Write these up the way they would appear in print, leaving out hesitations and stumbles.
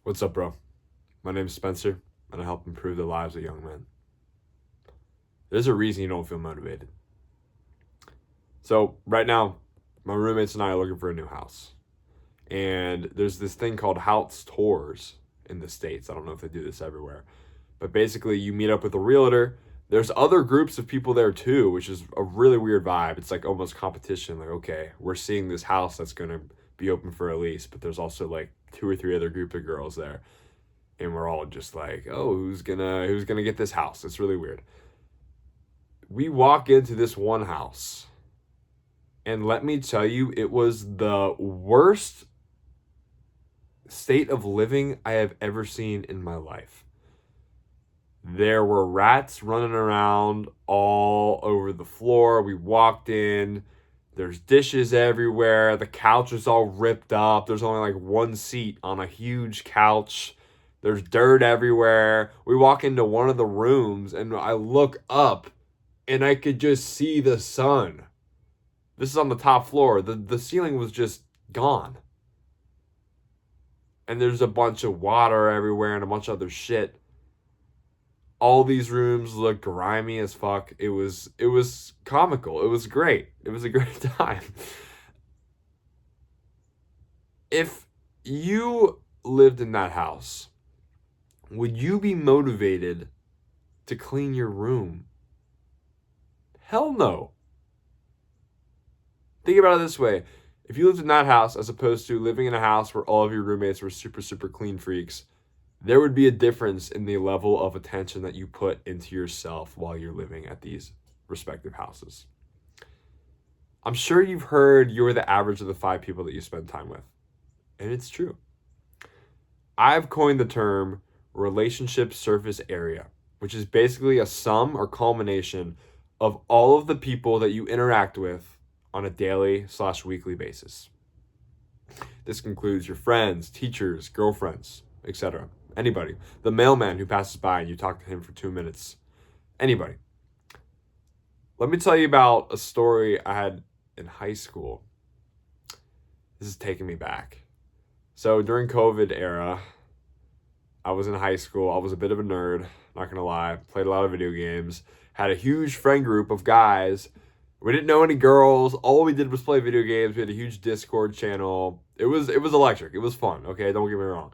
What's up, bro? My name's Spencer, and I help improve the lives of young men. There's a reason you don't feel motivated. So, right now, my roommates and I are looking for a new house. And there's this thing called house tours in the States. I don't know if they do this everywhere. But basically, you meet up with a realtor. There's other groups of people there too, which is a really weird vibe. It's like almost competition. Like, okay, we're seeing this house that's going to be open for a lease, but there's also like two or three other group of girls there. And we're all just like, oh, who's gonna get this house? It's really weird. We walk into this one house, and let me tell you, it was the worst state of living I have ever seen in my life. There were rats running around all over the floor. We walked in. There's dishes everywhere. The couch is all ripped up. There's only like one seat on a huge couch. There's dirt everywhere. We walk into one of the rooms and I look up and I could just see the sun. This is on the top floor. The ceiling was just gone. And there's a bunch of water everywhere and a bunch of other shit. All these rooms look grimy as fuck. It was comical. It was great. It was a great time. If you lived in that house, would you be motivated to clean your room? Hell no. Think about it this way. If you lived in that house as opposed to living in a house where all of your roommates were super, super clean freaks, there would be a difference in the level of attention that you put into yourself while you're living at these respective houses. I'm sure you've heard you're the average of the 5 people that you spend time with. And it's true. I've coined the term relationship surface area, which is basically a sum or culmination of all of the people that you interact with on a daily/weekly basis. This includes your friends, teachers, girlfriends, etc. Anybody. The mailman who passes by and you talk to him for 2 minutes. Anybody. Let me tell you about a story I had in high school. This is taking me back. So during COVID era, I was in high school. I was a bit of a nerd, not gonna lie. Played a lot of video games. Had a huge friend group of guys. We didn't know any girls. All we did was play video games. We had a huge Discord channel. It was electric. It was fun. Okay, don't get me wrong.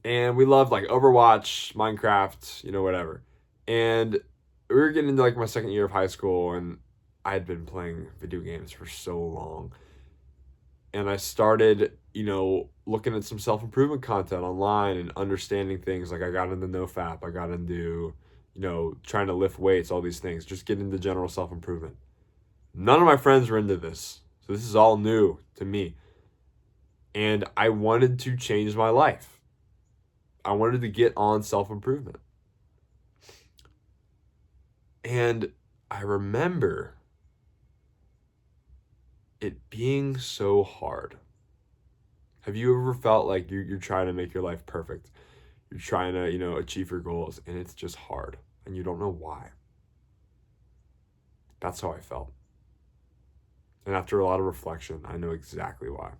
And we loved like Overwatch, Minecraft, whatever. And we were getting into like my second year of high school, and I had been playing video games for so long. And I started, looking at some self-improvement content online and understanding things. Like I got into NoFap. I got into, trying to lift weights, all these things. Just get into general self-improvement. None of my friends were into this. So this is all new to me. And I wanted to change my life. I wanted to get on self-improvement. And I remember it being so hard. Have you ever felt like you're trying to make your life perfect? You're trying to, achieve your goals, and it's just hard, and you don't know why. That's how I felt. And after a lot of reflection, I know exactly why.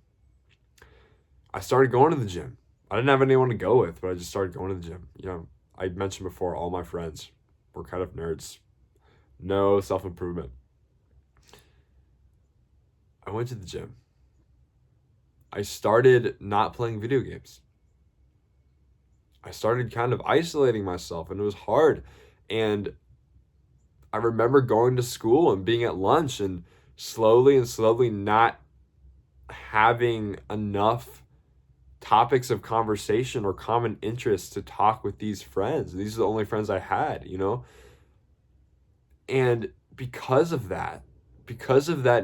I started going to the gym. I didn't have anyone to go with, but I just started going to the gym. I mentioned before, all my friends were kind of nerds. No self-improvement. I went to the gym. I started not playing video games. I started kind of isolating myself, and it was hard. And I remember going to school and being at lunch and slowly not having enough topics of conversation or common interests to talk with these friends. These are the only friends I had. And because of that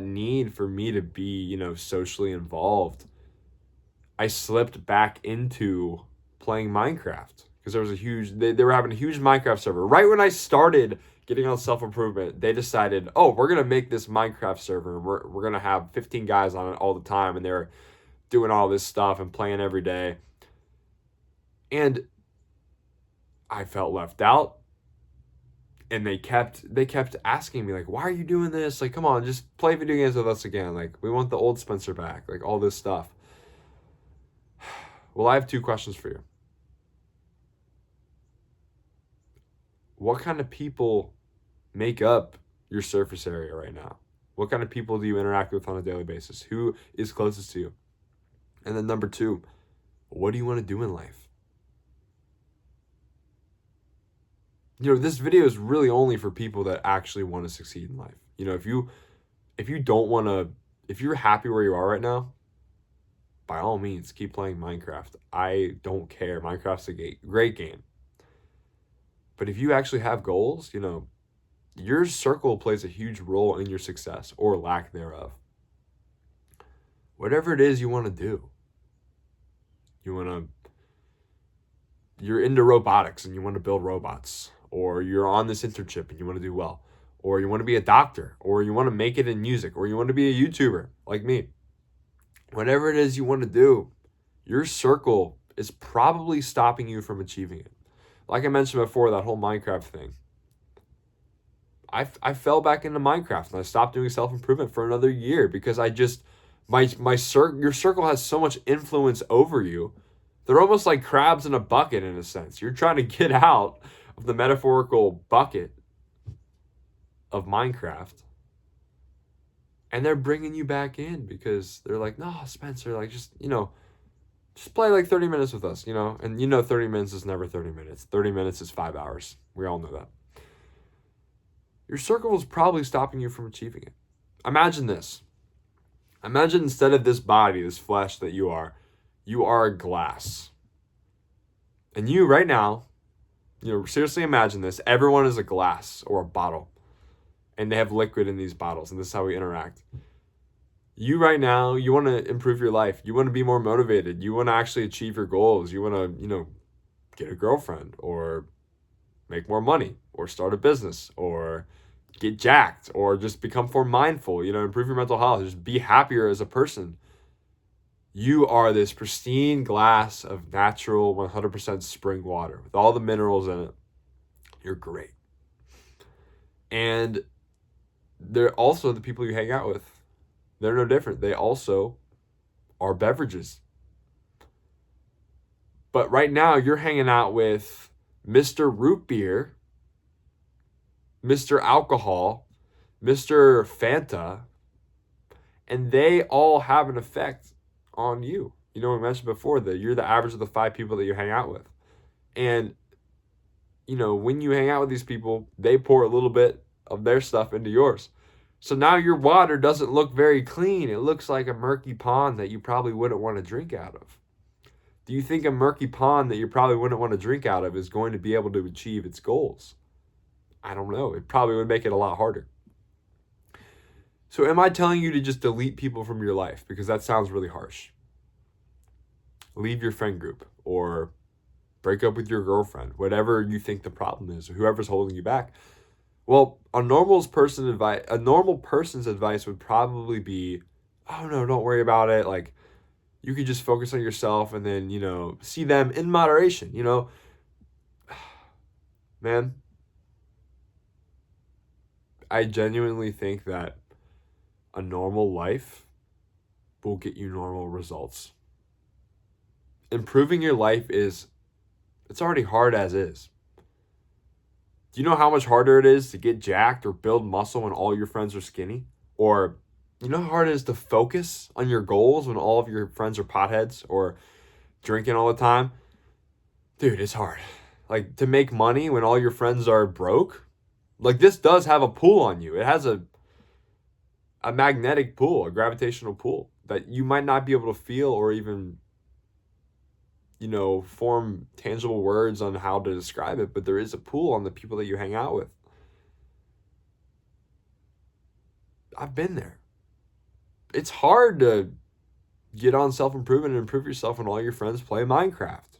need for me to be, socially involved, I slipped back into playing Minecraft because there was they were having a huge Minecraft server. Right when I started getting on self-improvement, they decided, oh, we're going to make this Minecraft server. We're going to have 15 guys on it all the time. And they're doing all this stuff and playing every day. And I felt left out. And they kept asking me, like, why are you doing this? Like, come on, just play video games with us again. Like, we want the old Spencer back. Like, all this stuff. Well, I have two questions for you. What kind of people make up your surface area right now? What kind of people do you interact with on a daily basis? Who is closest to you? And then number two, what do you want to do in life? This video is really only for people that actually want to succeed in life. If you don't want to, if you're happy where you are right now, by all means, keep playing Minecraft. I don't care. Minecraft's a great game. But if you actually have goals, your circle plays a huge role in your success or lack thereof. Whatever it is you want to do. You're into robotics and you want to build robots, or you're on this internship and you want to do well, or you want to be a doctor, or you want to make it in music, or you want to be a YouTuber like me. Whatever it is you want to do, your circle is probably stopping you from achieving it. Like I mentioned before, that whole Minecraft thing. I fell back into Minecraft and I stopped doing self-improvement for another year because your circle has so much influence over you. They're almost like crabs in a bucket in a sense. You're trying to get out of the metaphorical bucket of Minecraft. And they're bringing you back in because they're like, no, Spencer, like just play like 30 minutes with us, And 30 minutes is never 30 minutes. 30 minutes is 5 hours. We all know that. Your circle is probably stopping you from achieving it. Imagine this. Imagine instead of this body, this flesh that you are a glass. And you right now, seriously imagine this. Everyone is a glass or a bottle. And they have liquid in these bottles. And this is how we interact. You right now, you want to improve your life. You want to be more motivated. You want to actually achieve your goals. You want to, get a girlfriend or make more money or start a business or get jacked or just become more mindful, improve your mental health, just be happier as a person. You are this pristine glass of natural 100% spring water with all the minerals in it. You're great. And they're also the people you hang out with. They're no different. They also are beverages. But right now you're hanging out with Mr. Root Beer, Mr. Alcohol, Mr. Fanta, and they all have an effect on you. We mentioned before that you're the average of the 5 people that you hang out with. And, when you hang out with these people, they pour a little bit of their stuff into yours. So now your water doesn't look very clean. It looks like a murky pond that you probably wouldn't want to drink out of. Do you think a murky pond that you probably wouldn't want to drink out of is going to be able to achieve its goals? I don't know. It probably would make it a lot harder. So am I telling you to just delete people from your life? Because that sounds really harsh. Leave your friend group or break up with your girlfriend, whatever you think the problem is, or whoever's holding you back. Well, a normal person's advice would probably be, oh no, don't worry about it. Like, you could just focus on yourself and then, see them in moderation, Man, I genuinely think that a normal life will get you normal results. Improving your life it's already hard as is. Do you know how much harder it is to get jacked or build muscle when all your friends are skinny? Or you know how hard it is to focus on your goals when all of your friends are potheads or drinking all the time? Dude, it's hard. Like, to make money when all your friends are broke? Like, this does have a pull on you. It has a magnetic pull, a gravitational pull that you might not be able to feel or even, form tangible words on how to describe it, but there is a pull on the people that you hang out with. I've been there. It's hard to get on self-improvement and improve yourself when all your friends play Minecraft.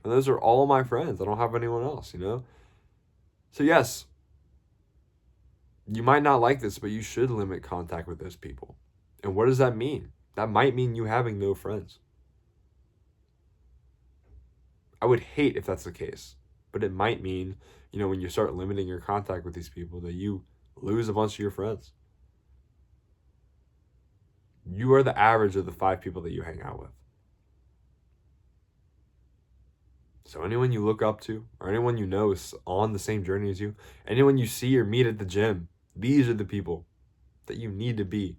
And those are all my friends. I don't have anyone else, So yes, you might not like this, but you should limit contact with those people. And what does that mean? That might mean you having no friends. I would hate if that's the case, but it might mean, when you start limiting your contact with these people, that you lose a bunch of your friends. You are the average of the 5 people that you hang out with. So anyone you look up to, or anyone you know is on the same journey as you, anyone you see or meet at the gym, these are the people that you need to be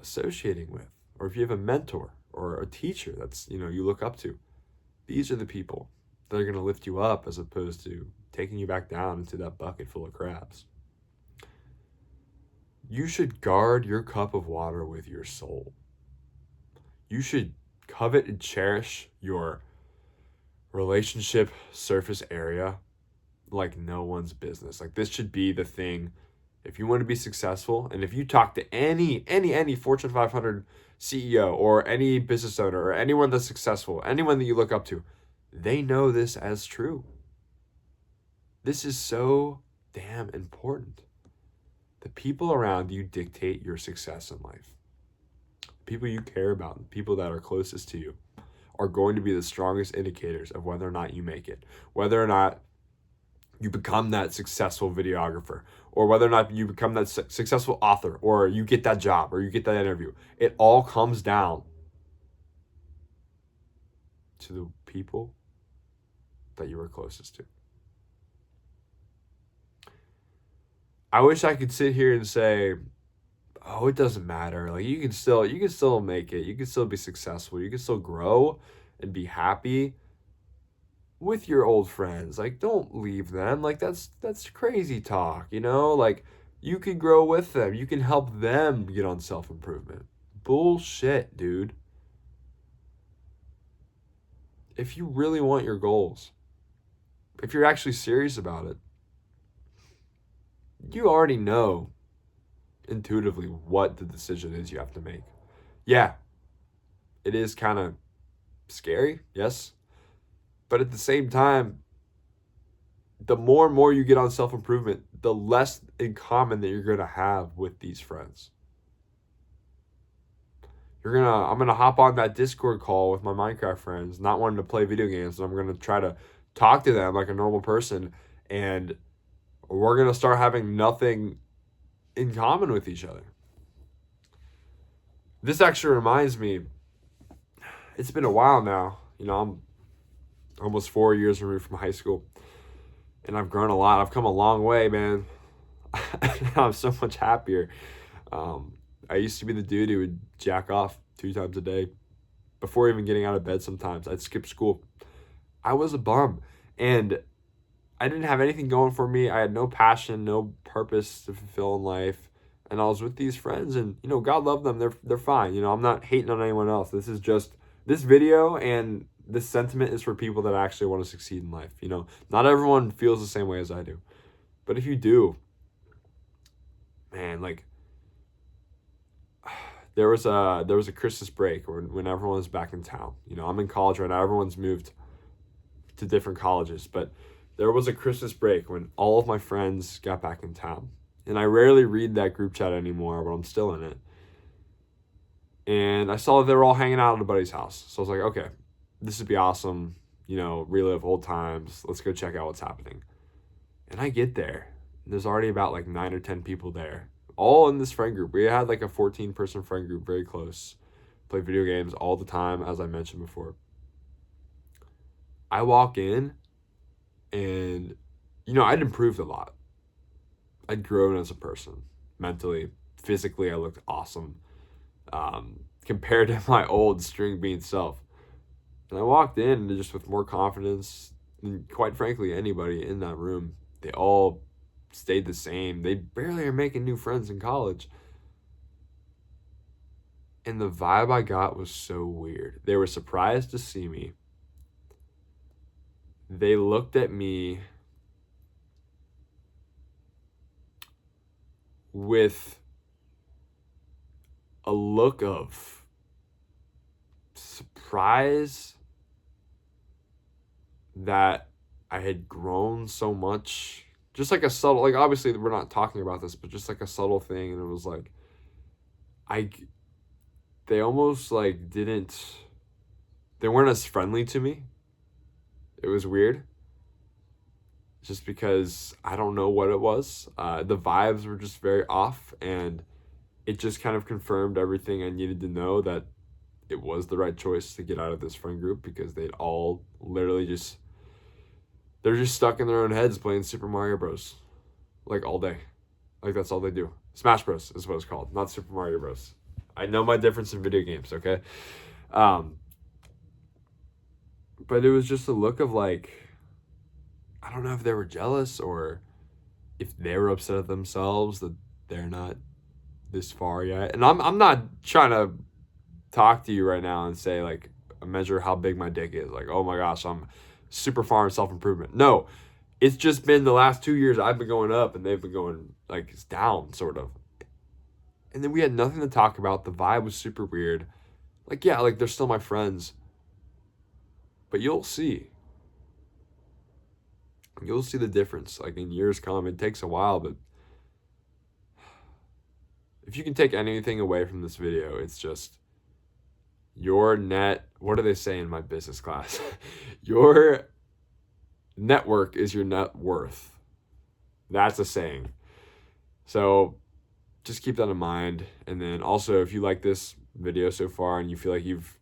associating with. Or if you have a mentor or a teacher that's, you look up to, these are the people that are going to lift you up as opposed to taking you back down into that bucket full of crabs. You should guard your cup of water with your soul. You should covet and cherish your relationship surface area like no one's business. Like, this should be the thing. If you want to be successful, and if you talk to any Fortune 500 CEO or any business owner or anyone that's successful, anyone that you look up to, they know this as true. This is so damn important. The people around you dictate your success in life. People you care about, the people that are closest to you, are going to be the strongest indicators of whether or not you make it, whether or not you become that successful videographer, or whether or not you become that successful author, or you get that job, or you get that interview. It all comes down to the people that you are closest to. I wish I could sit here and say, oh, it doesn't matter. Like, you can still make it. You can still be successful. You can still grow and be happy with your old friends. Like, don't leave them. Like, that's crazy talk, Like, you can grow with them. You can help them get on self-improvement. Bullshit, dude. If you really want your goals, if you're actually serious about it, you already know intuitively what the decision is you have to make. Yeah, it is kind of scary, yes. But at the same time, the more and more you get on self-improvement, the less in common that you're going to have with these friends. I'm going to hop on that Discord call with my Minecraft friends, not wanting to play video games, and I'm going to try to talk to them like a normal person, and we're going to start having nothing in common with each other. This actually reminds me, it's been a while now. I'm almost 4 years removed from high school, and I've grown a lot. I've come a long way, man. I'm so much happier. I used to be the dude who would jack off 2 times a day before even getting out of bed. Sometimes I'd skip school. I was a bum, and I didn't have anything going for me. I had no passion, no purpose to fulfill in life. And I was with these friends, and God love them. They're fine. I'm not hating on anyone else. This is just this video, and this sentiment is for people that actually want to succeed in life. Not everyone feels the same way as I do. But if you do, man, like, there was a Christmas break when everyone was back in town. I'm in college right now. Everyone's moved to different colleges, but there was a Christmas break when all of my friends got back in town. And I rarely read that group chat anymore, but I'm still in it. And I saw they were all hanging out at a buddy's house. So I was like, okay, this would be awesome. Relive old times. Let's go check out what's happening. And I get there. There's already about like 9 or 10 people there, all in this friend group. We had like a 14-person friend group, very close. Play video games all the time, as I mentioned before. I walk in, and, I'd improved a lot. I'd grown as a person, mentally, physically. I looked awesome compared to my old string bean self. And I walked in just with more confidence than, quite frankly, anybody in that room. They all stayed the same. They barely are making new friends in college. And the vibe I got was so weird. They were surprised to see me. They looked at me with a look of surprise that I had grown so much. Just like a subtle, like, obviously we're not talking about this, but just like a subtle thing. And it was like, they almost like they weren't as friendly to me. It was weird. Just because I don't know what it was. The vibes were just very off, and it just kind of confirmed everything I needed to know, that it was the right choice to get out of this friend group because they'd all literally they're just stuck in their own heads playing Super Mario Bros. Like all day. Like that's all they do. Smash Bros is what it's called, not Super Mario Bros. I know my difference in video games, okay? But it was just a look of like, I don't know if they were jealous or if they were upset at themselves that they're not this far yet. And I'm not trying to talk to you right now and say like measure how big my dick is. Like, oh my gosh, I'm super far in self-improvement. No, it's just been the last 2 years I've been going up and they've been going like it's down sort of. And then we had nothing to talk about. The vibe was super weird. Like, yeah, like they're still my friends. But you'll see. You'll see the difference. Like in years come. It takes a while, but if you can take anything away from this video, it's just your net, what do they say in my business class? Your network is your net worth. That's a saying. So just keep that in mind. And then also, if you like this video so far and you feel like you've,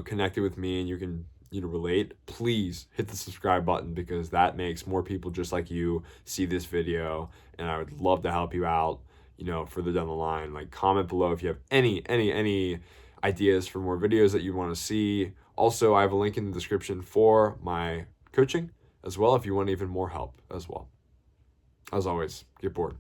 connected with me and you can, relate, please hit the subscribe button because that makes more people just like you see this video. And I would love to help you out, further down the line. Like comment below if you have any ideas for more videos that you want to see. Also, I have a link in the description for my coaching as well if you want even more help as well. As always, get bored.